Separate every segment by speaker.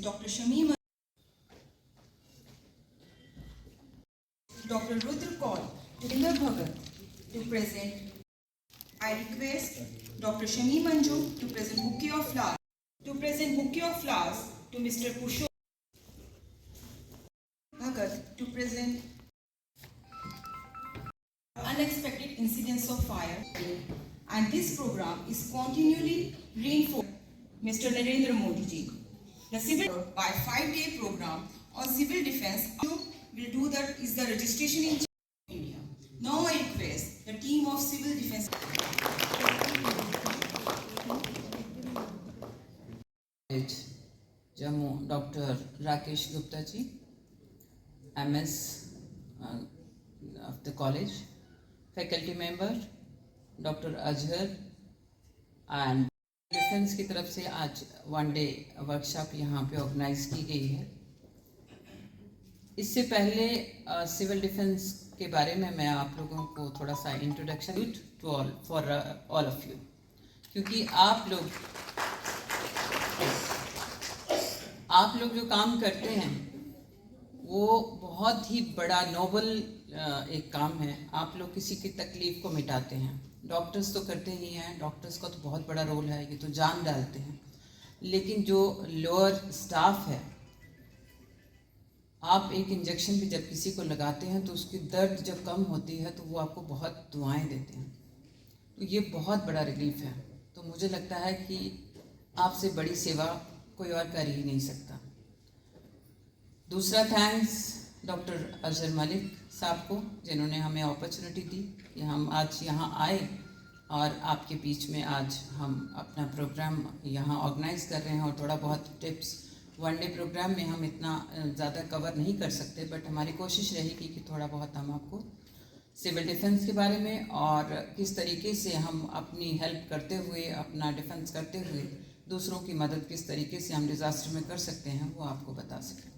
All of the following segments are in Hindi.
Speaker 1: Dr. Shamim, Dr. Rudra Kaur, Rinder Bhagat to present. I request Dr. Shamim Manju to present bouquet of flowers. To present bouquet of flowers to Mr. Pushop Bhagat to present unexpected incidents of fire. And this program is continually reinforced. Mr. Narendra Modi ji. The civil by 5-day program on civil defense will do that is the registration in India. Now I request the team of civil defense.
Speaker 2: Jammu, Dr. Rakesh Gupta ji, MS of the college, faculty member Dr. Azhar, and defence की तरफ से आज 1-डे वर्कशॉप यहाँ पे ऑर्गेनाइज की गई है। इससे पहले सिविल डिफेंस के बारे में मैं आप लोगों को थोड़ा सा introduction to all for all of you, क्योंकि आप लोग जो काम करते हैं वो बहुत ही बड़ा नोबल एक काम है। आप लोग किसी की तकलीफ़ को मिटाते हैं। डॉक्टर्स तो करते ही हैं, डॉक्टर्स का तो बहुत बड़ा रोल है, ये तो जान डालते हैं। लेकिन जो लोअर स्टाफ है, आप एक इंजेक्शन भी जब किसी को लगाते हैं तो उसकी दर्द जब कम होती है तो वो आपको बहुत दुआएं देते हैं, तो ये बहुत बड़ा रिलीफ है। तो मुझे लगता है कि आपसे बड़ी सेवा कोई और कर ही नहीं सकता। दूसरा थैंक्स डॉक्टर अजहर मलिक साहब को, जिन्होंने हमें अपॉर्चुनिटी दी कि हम आज यहाँ आए और आपके बीच में आज हम अपना प्रोग्राम यहाँ ऑर्गेनाइज़ कर रहे हैं। और थोड़ा बहुत टिप्स, 1-डे प्रोग्राम में हम इतना ज़्यादा कवर नहीं कर सकते, बट हमारी कोशिश रहेगी कि थोड़ा बहुत हम आपको सिविल डिफेंस के बारे में और किस तरीके से हम अपनी हेल्प करते हुए, अपना डिफेंस करते हुए दूसरों की मदद किस तरीके से हम डिज़ास्टर में कर सकते हैं वो आपको बता सकें।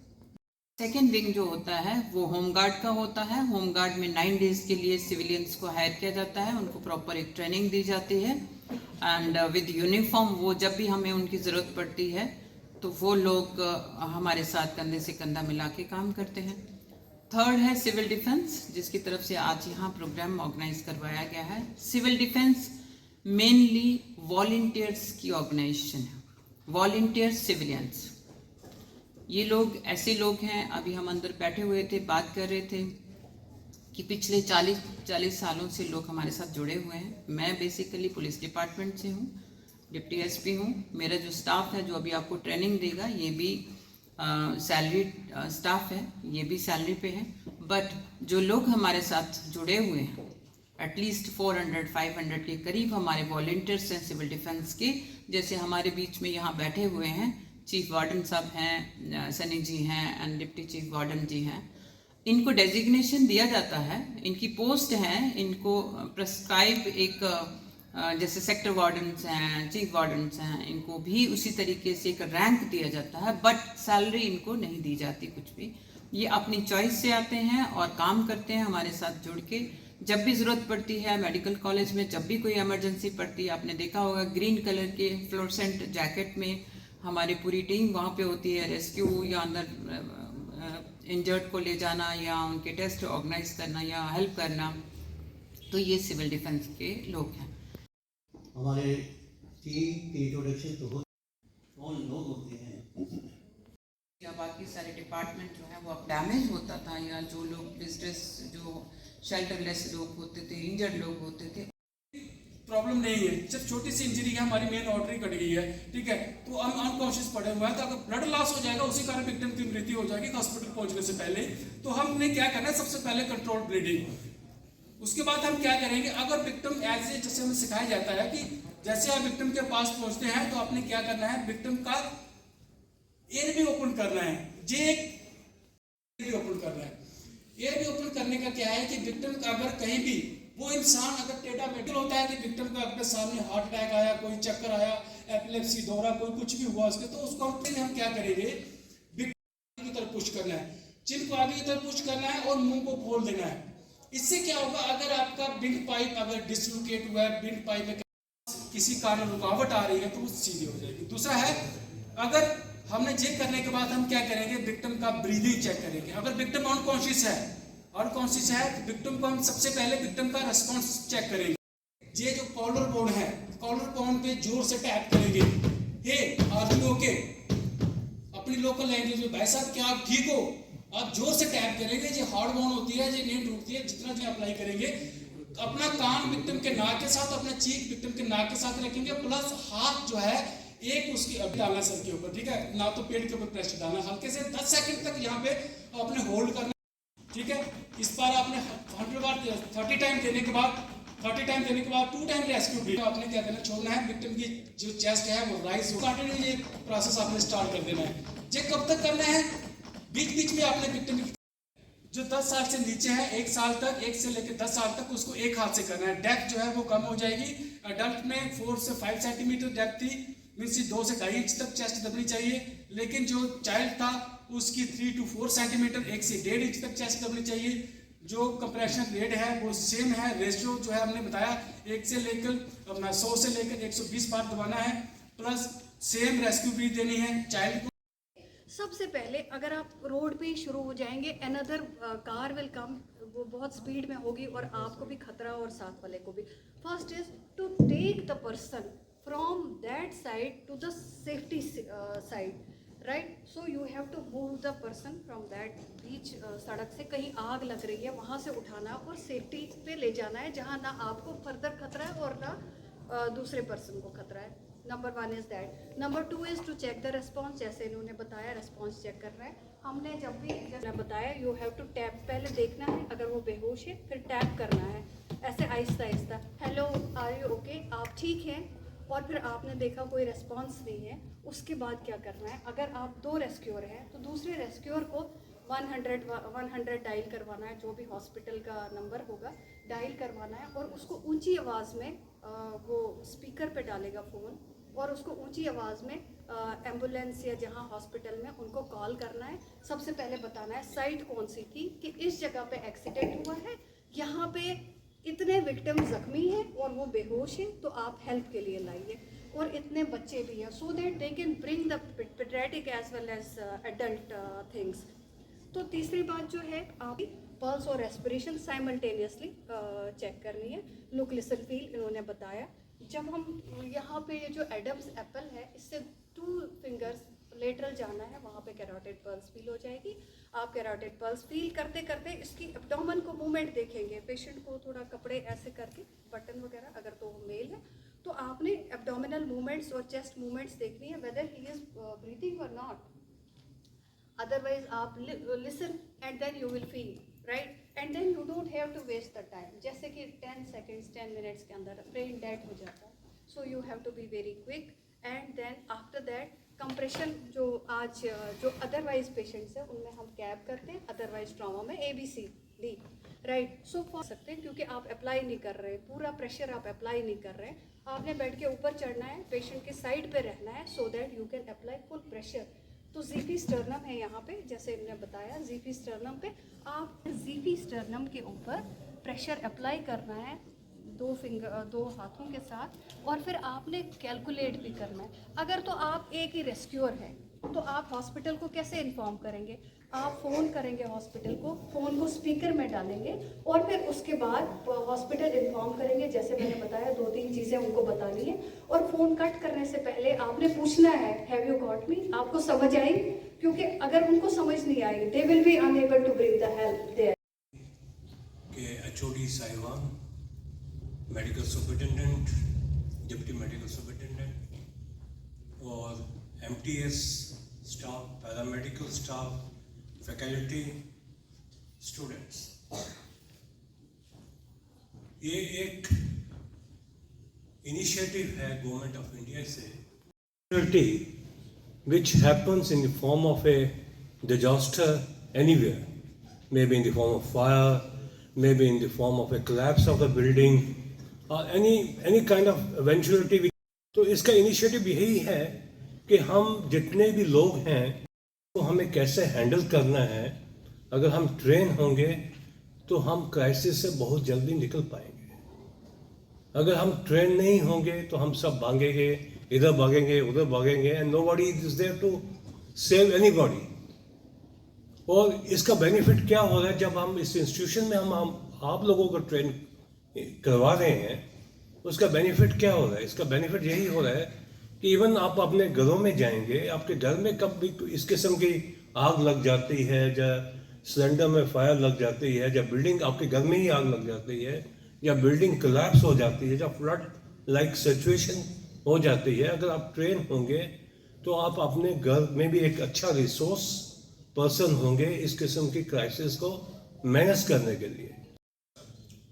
Speaker 2: सेकेंड विंग जो होता है वो होमगार्ड का होता है। होमगार्ड में 9 डेज़ के लिए सिविलियंस को हायर किया जाता है, उनको प्रॉपर एक ट्रेनिंग दी जाती है एंड विद यूनिफॉर्म वो जब भी हमें उनकी ज़रूरत पड़ती है तो वो लोग हमारे साथ कंधे से कंधा मिला के काम करते हैं। थर्ड है सिविल डिफेंस, जिसकी तरफ से आज यहाँ प्रोग्राम ऑर्गेनाइज करवाया गया है। सिविल डिफेंस मेनली वॉलंटियर्स की ऑर्गेनाइजेशन है, वॉलंटियर सिविलियंस। ये लोग ऐसे लोग हैं, अभी हम अंदर बैठे हुए थे, बात कर रहे थे कि पिछले 40 सालों से लोग हमारे साथ जुड़े हुए हैं। मैं बेसिकली पुलिस डिपार्टमेंट से हूँ, डिप्टी एसपी हूँ। मेरा जो स्टाफ है जो अभी आपको ट्रेनिंग देगा ये भी सैलरीड स्टाफ है, ये भी सैलरी पे है। बट जो लोग हमारे साथ जुड़े हुए हैं एटलीस्ट 400-500 के करीब हमारे वॉलंटियर्स हैं सिविल डिफेंस के। जैसे हमारे बीच में यहाँ बैठे हुए हैं चीफ वार्डन साहब हैं, सनी जी हैं एंड डिप्टी चीफ वार्डन जी हैं। इनको डेजिग्नेशन दिया जाता है, इनकी पोस्ट है, इनको प्रेस्क्राइब एक जैसे सेक्टर वार्डन्स हैं, चीफ वार्डन्स हैं, इनको भी उसी तरीके से एक रैंक दिया जाता है, बट सैलरी इनको नहीं दी जाती कुछ भी। ये अपनी चॉइस से आते हैं और काम करते हैं हमारे साथ जुड़ के। जब भी ज़रूरत पड़ती है मेडिकल कॉलेज में, जब भी कोई इमरजेंसी पड़ती है, आपने देखा होगा ग्रीन कलर के फ्लोरेसेंट जैकेट में हमारी पूरी टीम वहाँ पे होती है। रेस्क्यू या अंदर इंजर्ड को ले जाना या उनके टेस्ट ऑर्गेनाइज करना या हेल्प करना, तो ये सिविल डिफेंस के लोग हैं।
Speaker 3: हमारे टीम की इंट्रोडक्शन तो कौन लोग होते हैं
Speaker 2: या बाकी सारे डिपार्टमेंट जो है वो अब डैमेज होता था, या जो लोग डिस्ट्रेस, जो शेल्टरलेस लोग होते थे, इंजर्ड लोग होते थे,
Speaker 4: प्रॉब्लम नहीं है। सिर्फ छोटी सी इंजरी है, हमारी मेन आर्टरी कट गई है, ठीक है, तो हम अनकॉन्शियस पड़े हुए हैं, तो अगर ब्लड लॉस हो जाएगा उसी कारण विक्टिम की मृत्यु हो जाएगी हॉस्पिटल पहुंचने से पहले। तो हमने क्या करना है, सबसे पहले कंट्रोल ब्लीडिंग। उसके बाद हम क्या करेंगे, अगर विक्टिम ऐसे जैसे हमें सिखाया जाता है कि जैसे आप विक्टिम के पास पहुंचते हैं तो आपने क्या करना है, विक्टिम का एयर भी ओपन करना है, जे भी ओपन करना है। एयर भी ओपन करने का क्या है कि विक्टिम का अगर कहीं भी वो इंसान अगर टेढ़ा मेढ़ा होता है कि विक्टिम का अपने सामने हार्ट अटैक आया, कोई चक्कर आया, एपिलेप्सी, दौरा, कोई कुछ भी हुआ उसके, तो उसको हम क्या करेंगे, विक्टिम की तरफ पुश करना है, चिन को आगे की तरफ पुश करना है और मुंह को खोल देना है। इससे क्या होगा, अगर आपका विंड पाइप अगर डिसलोकेट हुआ है, विंड पाइप में किसी कारण रुकावट आ रही है तो वो सीधी हो जाएगी। दूसरा है, अगर हमने चेक करने के बाद हम क्या करेंगे, विक्टिम का ब्रीदिंग चेक करेंगे। अगर विक्टिम अनकॉन्शियस है तो विक्टिम को हम सबसे पहले विक्टिम का रेस्पॉन्स चेक करेंगे। ये जो कॉलर बोन है, कॉलर बोन पे जोर से टैप करेंगे, हे आर यू ओके, अपनी लोकल लैंग्वेज में, भाई साहब क्या आप ठीक हो, आप जोर से टैप करेंगे। ये हार्ड बोन होती है, ये नहीं टूटती है। जितना जो अप्लाई करेंगे, अपना कान विक्टिम के नाक के साथ, अपना चीक विक्टिम के नाक के साथ रखेंगे, प्लस हाथ जो है एक उसकी अब डालना सर के ऊपर, ठीक है, ना तो पेट के ऊपर प्रेशर डालना, हल्के से 10 सेकंड तक यहाँ पे आपने होल्ड करना, ठीक है। इस बार आपने 100 बार 30 टाइम देने के बाद 2 टाइम रेस्क्यू ब्रीथ आपने क्या करना, छोड़ना है। विक्टिम की जो चेस्ट है वो राइज हो, कंटिन्यू ये प्रोसेस आपने स्टार्ट कर देना है। ये कब तक करना है, बीच बीच में आपने विक्टिम की जो 10 साल से नीचे है, 1 साल तक, 1 से लेकर 10 साल तक उसको एक हाथ से करना है। डेप्थ जो है वो कम हो जाएगी। अडल्ट में 4 से 5 सेंटीमीटर डेप्थ थी, मीन्स 2 से 2.5 इंच तक चेस्ट दबनी चाहिए। लेकिन जो चाइल्ड था उसकी 3 to 4 सेंटीमीटर, 1 से 1.5 इंच तक चेस्ट दबनी चाहिए। जो कंप्रेशन रेट है वो सेम है, रेशियो जो है हमने बताया 1 से लेकर 100 से लेकर 120 बार दबाना है, प्लस सेम रेस्क्यू ब्रीथ देनी है चाइल्ड को।
Speaker 5: सबसे पहले अगर आप रोड पे ही शुरू हो जाएंगे, अनदर कार विल कम, वो बहुत स्पीड में होगी और आपको भी खतरा और साथ वाले को भी। First is to take the person from that side to the safety side, right. So you have to move the person from that बीच, सड़क से कहीं आग लग रही है वहाँ से उठाना और सेफ्टी पे ले जाना है, जहाँ ना आपको फर्दर खतरा है और ना दूसरे पर्सन को खतरा है। Number 1 is that. Number 2 is to check the response, जैसे इन्होंने बताया रिस्पॉन्स चेक करना है। हमने जब भी जैसे बताया यू हैव टू टैप, पहले देखना है अगर वो बेहोश है, फिर टैप करना है ऐसे Aahista Aahista, hello are you okay, आप ठीक हैं। और फिर आपने देखा कोई रिस्पॉन्स नहीं है, उसके बाद क्या करना है, अगर आप 2 रेस्क्यूअर हैं तो दूसरे रेस्क्यूअर को 100 डायल करवाना है, जो भी हॉस्पिटल का नंबर होगा डायल करवाना है, और उसको ऊंची आवाज़ में वो स्पीकर पे डालेगा फ़ोन, और उसको ऊंची आवाज़ में एम्बुलेंस या जहाँ हॉस्पिटल में उनको कॉल करना है। सबसे पहले बताना है साइट कौन सी थी, कि इस जगह पे एक्सीडेंट हुआ है, यहाँ पे इतने विक्टिम जख्मी हैं और वो बेहोश हैं, तो आप हेल्प के लिए लाइए, और इतने बच्चे भी हैं, so that they can bring the paediatric as well as adult things. तो तीसरी बात जो है, आप पल्स और रेस्पिरेशन साइमल्टेनियसली चेक करनी है। लुक लिसन फील इन्होंने बताया। जब हम यहाँ पे ये जो एडम्स एप्पल है, इससे 2 फिंगर्स लेटरल जाना है, वहाँ पे कैरोटिड पल्स फील हो जाएगी। आप कैरोटिड पल्स फील करते करते इसकी एब्डोमेन को मूवमेंट देखेंगे, पेशेंट को थोड़ा कपड़े ऐसे करके, बटन वगैरह, अगर तो वो मेल है तो आपने एब्डोमिनल मूवमेंट्स और चेस्ट मूवमेंट्स देखनी है, वेदर ही इज ब्रीथिंग और नॉट। अदरवाइज आप listen and then you will feel, right, and then you don't have to waste the time. जैसे कि 10 सेकेंड्स 10 मिनट्स के अंदर ब्रेन डेड हो जाता है, so you have to be very quick. And then after that compression, जो आज जो अदरवाइज पेशेंट्स हैं उनमें हम कैब करते हैं, अदरवाइज ट्रॉमा में ABCD, राइट। सो फॉर सकते हैं, क्योंकि आप अप्लाई नहीं कर रहे, पूरा प्रेशर आप अप्लाई नहीं कर रहे, आपने बेड के ऊपर चढ़ना है, पेशेंट के साइड पे रहना है, so that you can apply full pressure. तो जीपी स्टर्नम है यहाँ पे, जैसे इन्होंने बताया, जीपी स्टर्नम पे आप जीपी स्टर्नम के ऊपर प्रेशर अप्लाई करना है 2 हाथों के साथ, और फिर आपने कैलकुलेट भी करना है। अगर तो आप एक ही रेस्क्यूअर है तो आप हॉस्पिटल को कैसे इन्फॉर्म करेंगे, आप फ़ोन करेंगे हॉस्पिटल को, फ़ोन को स्पीकर में डालेंगे, और फिर उसके बाद हॉस्पिटल इन्फॉर्म करेंगे। जैसे मैंने बताया 2-3 चीज़ें उनको बतानी है, और फ़ोन कट करने से पहले आपने पूछना है हैव यू गॉट मी, आपको समझ आई, क्योंकि अगर उनको समझ नहीं आई they will be unable to bring the help there.
Speaker 6: के HOD साहिवान, medical superintendent, deputy medical superintendent और MTS staff, paramedical staff, faculty, students, ये एक इनिशिएटिव है गवर्नमेंट ऑफ इंडिया से, which happens in the form of a disaster anywhere, maybe in the form of fire, maybe in the form of a collapse of the building, or any kind of eventuality. तो इसका इनिशिएटिव यही है कि हम जितने भी लोग हैं तो हमें कैसे हैंडल करना है। अगर हम ट्रेन होंगे तो हम क्राइसिस से बहुत जल्दी निकल पाएंगे। अगर हम ट्रेन नहीं होंगे तो हम सब भागेंगे, इधर भागेंगे उधर भागेंगे, and nobody is there to save anybody. और इसका बेनिफिट क्या हो रहा है जब हम इस इंस्टीट्यूशन में हम आप लोगों को ट्रेन करवा रहे हैं, उसका बेनिफिट क्या हो रहा है? इसका बेनिफिट यही हो रहा है कि इवन आप अपने घरों में जाएंगे, आपके घर में कब भी इस किस्म की आग लग जाती है, या सिलेंडर में फायर लग जाती है, या बिल्डिंग आपके घर में ही आग लग जाती है, या बिल्डिंग कोलैप्स हो जाती है, या फ्लड लाइक सिचुएशन हो जाती है, अगर आप ट्रेन होंगे तो आप अपने घर में भी एक अच्छा रिसोर्स पर्सन होंगे इस किस्म की क्राइसिस को मैनेज करने के लिए।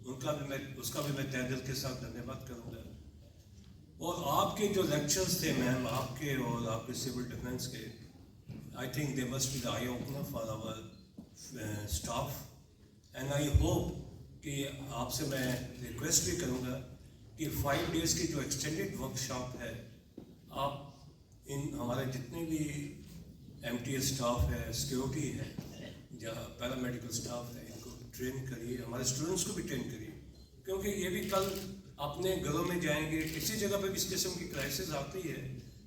Speaker 6: उसका भी मैं तहे दिल के साथ धन्यवाद करूंगा। और आपके जो लेक्चर्स थे मैम, आपके और आपके सिविल डिफेंस के, I think they must be the eye opener for our staff, and I hope कि आपसे मैं रिक्वेस्ट भी करूंगा कि 5 डेज़ की जो एक्सटेंडेड वर्कशॉप है, आप इन हमारे जितने भी MTS स्टाफ है, सिक्योरिटी है, या पैरामेडिकल स्टाफ है, इनको ट्रेन करिए, हमारे स्टूडेंट्स को भी ट्रेन करिए, क्योंकि ये भी कल अपने घरों में जाएंगे, किसी जगह पर इस किस्म की क्राइसिस आती है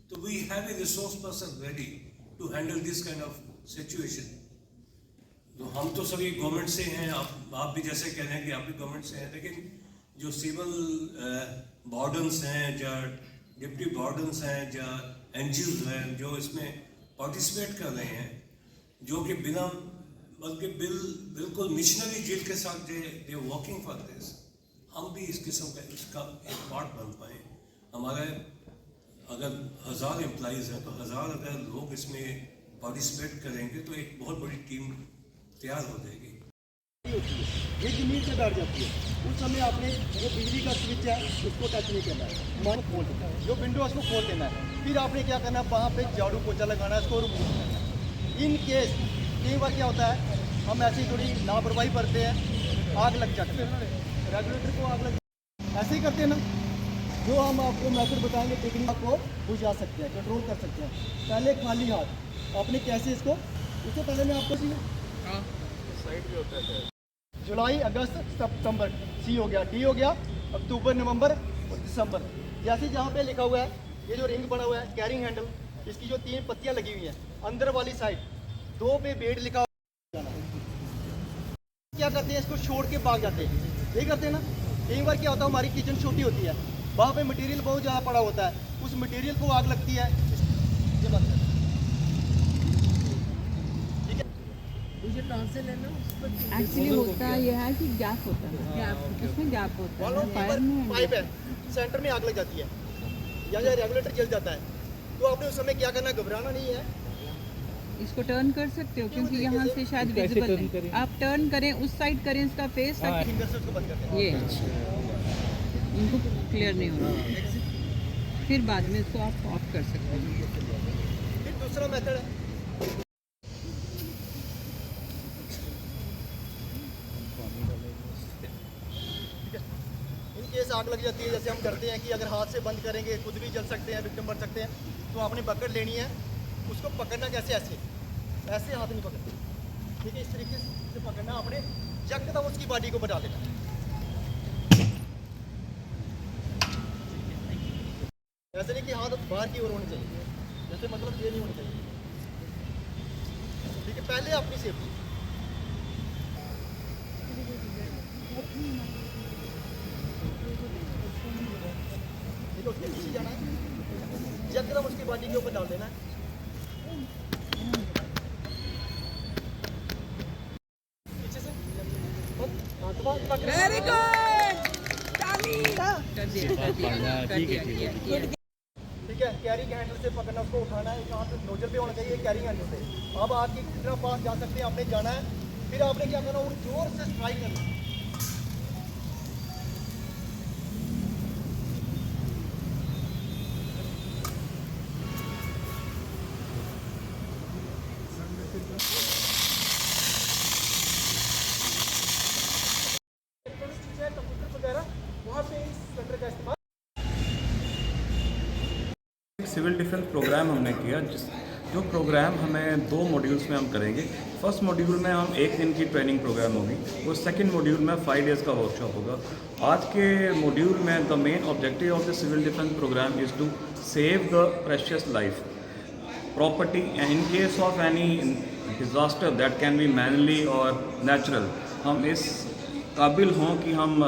Speaker 6: तो we have a resource person ready to handle this kind of situation. तो हम तो सभी गवर्नमेंट से हैं, आप भी जैसे कह रहे हैं कि आप भी गवर्नमेंट से हैं, लेकिन जो सिविल वार्डन्स हैं, या डिप्टी वार्डन्स हैं, या NGOs हैं जो इसमें पार्टिसिपेट कर रहे हैं, जो कि बिना बल्कि बिल्कुल मिशनरी जेल के साथ दे वर्किंग फॉर दिस, हम भी इस किस्म का इसका एक पार्ट बन पाए। हमारे अगर 1000 एम्प्लॉइज़ हैं तो 1000 अगर लोग इसमें पार्टिसिपेट करेंगे तो एक बहुत बड़ी टीम तैयार हो जाएगी।
Speaker 7: ये जमीन से बैठ जाती है, उस समय आपने जो बिजली का स्विच है उसको टच नहीं करना है, मान खोल देना है, जो विंडो है उसको खोल देना है, फिर आपने क्या करना है, वहाँ पे झाड़ू पोछा लगाना है, उसको रिमूव करना है। इन केस कई बार क्या होता है, हम ऐसी थोड़ी लापरवाही करते हैं, आग लग जाती है, रेगुलेटर को आग लग, ऐसे ही करते हैं ना। जो हम आपको मेथड बताएंगे टेक्निक को बुझा सकते हैं, कंट्रोल कर सकते हैं। पहले खाली हाथ आपने कैसे इसको, उससे पहले मैं आपको साइड भी होता है, जुलाई अगस्त सितंबर, C हो गया, D हो गया, अक्टूबर नवंबर और दिसंबर। जैसे जहाँ पे लिखा हुआ है, ये जो रिंग बना हुआ है कैरिंग हैंडल, इसकी जो 3 पत्तियाँ लगी हुई हैं, अंदर वाली साइड 2 पे बेड लिखा हुआ है, क्या करते हैं, इसको छोड़ के भाग जाते हैं, यही करते हैं ना। कई बार क्या होता है, हमारी किचन छोटी होती है, वहाँ पे मटेरियल बहुत ज़्यादा पड़ा होता है, उस मटेरियल को आग लगती है, ये बात है।
Speaker 8: एक्चुअली होता यह है कि गैप होता है, उसमें गैप होता है, फायर में
Speaker 7: पाइप है, सेंटर में आग लग जाती है, या रेगुलेटर जल जाता है, तो आपने उस समय क्या करना, घबराना नहीं है,
Speaker 8: इसको टर्न कर सकते हो, क्योंकि यहाँ से शायद विजिबल नहीं, आप टर्न करें, उस साइड करें इसका फेस,
Speaker 7: फिंगर से उसको बंद करते हैं।
Speaker 8: ये इनको क्लियर नहीं होगा, फिर बाद में इसको आप ऑफ कर सकते हैं।
Speaker 7: फिर दूसरा मेथड है, केस आग लग जाती है, जैसे हम करते हैं कि अगर हाथ से बंद करेंगे खुद भी जल सकते हैं, विक्टिम बन सकते हैं, तो आपने बकेट लेनी है, उसको पकड़ना कैसे, ऐसे हाथ नहीं पकड़ते, ठीक है, इस तरीके से पकड़ना, आपने यकदम उसकी बॉडी को बचा देना, ऐसे नहीं कि हाथ बाहर की ओर होनी चाहिए, जैसे मतलब ये नहीं होनी चाहिए, ठीक है। पहले अपनी सेफ्टी, उसके पीछे जाना है, यकदम उसकी बॉडी के ऊपर डाल देना है, पीछे से वेरी गुड, ठीक है। कैरिंग हैंडल से पकड़ना, उसको उठाना है, हाथ नोजल पे होना चाहिए कैरिंग हैंडल से। अब आपकी कितना पास जा सकते हैं, आपने जाना है, फिर आपने क्या करना, और जोर से स्ट्राइक करना है,
Speaker 9: सिविल डिफेंस प्रोग्राम हमने किया, जो प्रोग्राम हमें 2 मॉड्यूल्स में हम करेंगे। फर्स्ट मॉड्यूल में हम 1 दिन की ट्रेनिंग प्रोग्राम होगी, और सेकंड मॉड्यूल में 5 डेज़ का वर्कशॉप होगा। आज के मॉड्यूल में the main objective of the civil defence programme is to save the precious life. property, and in case of any disaster that can be manually or natural, हम इस काबिल हों कि हम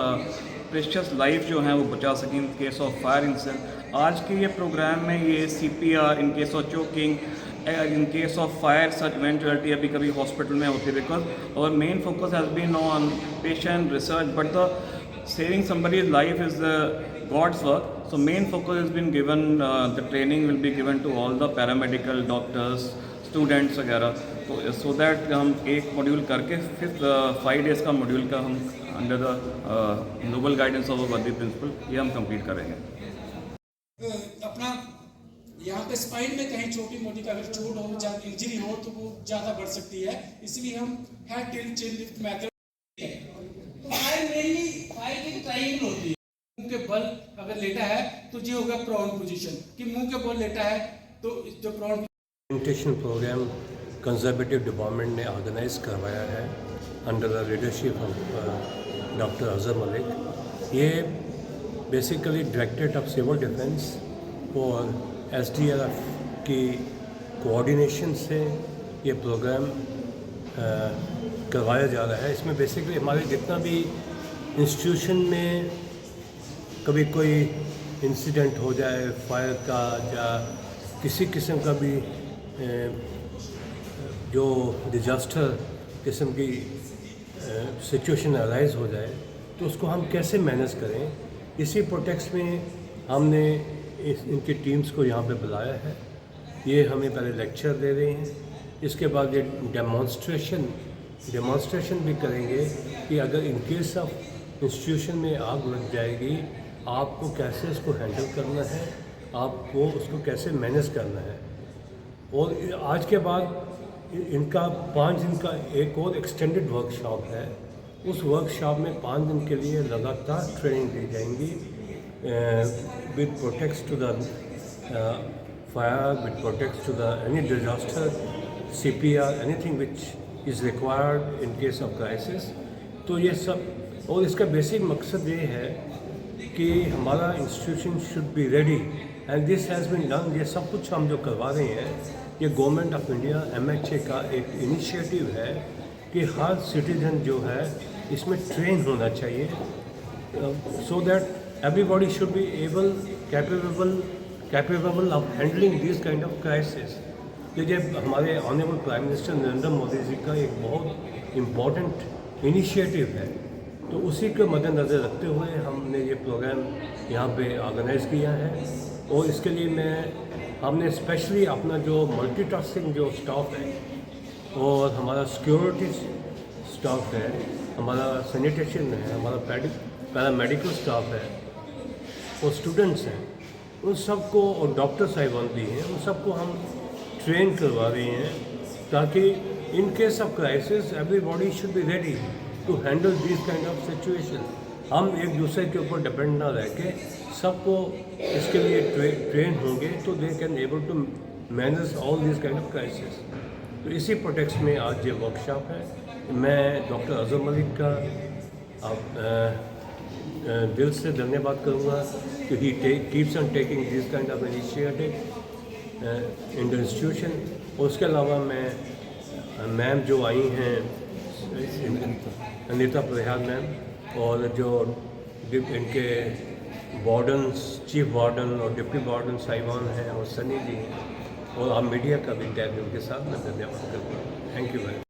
Speaker 9: प्रेशियस लाइफ जो हैं वो बचा सकें in case of fire incident. आज के ये प्रोग्राम में ये CPR in case of choking, in case of fire such eventuality अभी कभी हॉस्पिटल में होती है, बिकॉज और main focus has been on patient research, but the saving somebody's life is God's work. So main focus has been given, the training will be given to all the paramedical doctors, students वगैरह, तो so that हम एक मॉड्यूल करके फिर 5 days का मॉड्यूल का हम under the noble guidance of worthy principal ये हम कंप्लीट करेंगे।
Speaker 4: अपना यहाँ पे स्पाइन में कहीं छोटी मोटी का अगर चोट हो या इंजरी हो तो वो ज़्यादा बढ़ सकती है, इसलिए हम head tilt chain lift method तो फायर मेनली फायर की ट्रायंगल होती है। मुंह के बल अगर लेटा है तो ये होगा प्रोन पोजीशन, कि मुंह के बल लेटा है तो जो prone
Speaker 6: orientation programme conservative department ने ऑर्गेनाइज करवाया है under the leadership of doctor Azhar Malik. ये basically directorate of civil defence और SDRF की कोऑर्डिनेशन से ये प्रोग्राम करवाया जा रहा है। इसमें बेसिकली हमारे जितना भी इंस्टीट्यूशन में कभी कोई इंसिडेंट हो जाए फायर का या किसी किस्म का भी जो डिजास्टर किस्म की सिचुएशन अराइज हो जाए तो उसको हम कैसे मैनेज करें, इसी प्रोटेक्स्ट में हमने इनकी टीम्स को यहाँ पे बुलाया है। ये हमें पहले लेक्चर दे रहे हैं, इसके बाद ये डेमॉन्स्ट्रेशन भी करेंगे कि अगर इन केस ऑफ इंस्टीट्यूशन में आग लग जाएगी आपको कैसे उसको हैंडल करना है, आपको उसको कैसे मैनेज करना है। और आज के बाद इनका 5 दिन का एक और एक्सटेंडेड वर्कशॉप है। उस वर्कशॉप में 5 दिन के लिए लगातार ट्रेनिंग दी जाएंगी with protects to the fire, with protects to the any disaster, CPR, anything which is required in case of crisis। तो ये सब, और इसका बेसिक मकसद ये है कि हमारा institution should be ready and this has been done. ये सब कुछ हम जो करवा रहे हैं ये गवर्नमेंट ऑफ इंडिया MHA का एक इनिशिएटिव है कि हर सिटीजन जो है इसमें ट्रेन होना चाहिए, so that everybody should be capable of handling this kind of crisis। तो ये हमारे honourable prime minister Narendra Modi ji का एक बहुत इम्पोर्टेंट इनिशिएटिव है, तो उसी को मद्देनज़र रखते हुए हमने ये प्रोग्राम यहाँ पे ऑर्गेनाइज़ किया है। और इसके लिए हमने स्पेशली अपना जो मल्टीटास्किंग जो स्टाफ है और हमारा सिक्योरिटी स्टाफ है, हमारा सैनिटेशन है, हमारा पैरामेडिकल स्टाफ है और स्टूडेंट्स हैं, उन सबको, और डॉक्टर साहिबान भी हैं, उन सबको हम ट्रेन करवा रहे हैं ताकि in case of crisis everybody should be ready to handle this kind of situation. हम एक दूसरे के ऊपर डिपेंड ना रह के सबको इसके लिए ट्रेन होंगे तो they can able to manage all this kind of crisis. तो इसी प्रोटेक्स्ट में आज ये वर्कशॉप है। मैं डॉक्टर अजहर मलिक का दिल से धन्यवाद करूँगा कि he keeps on taking this kind of initiative in the institution. और उसके अलावा मैम जो आई हैं अनीता प्रयाग मैम, और जो इनके वार्डन्स, चीफ वार्डन और डिप्टी वार्डन साहिबान हैं और सनी जी, और आप मीडिया का भी टैग उनके साथ मैं धन्यवाद करता हूँ। Thank you very much.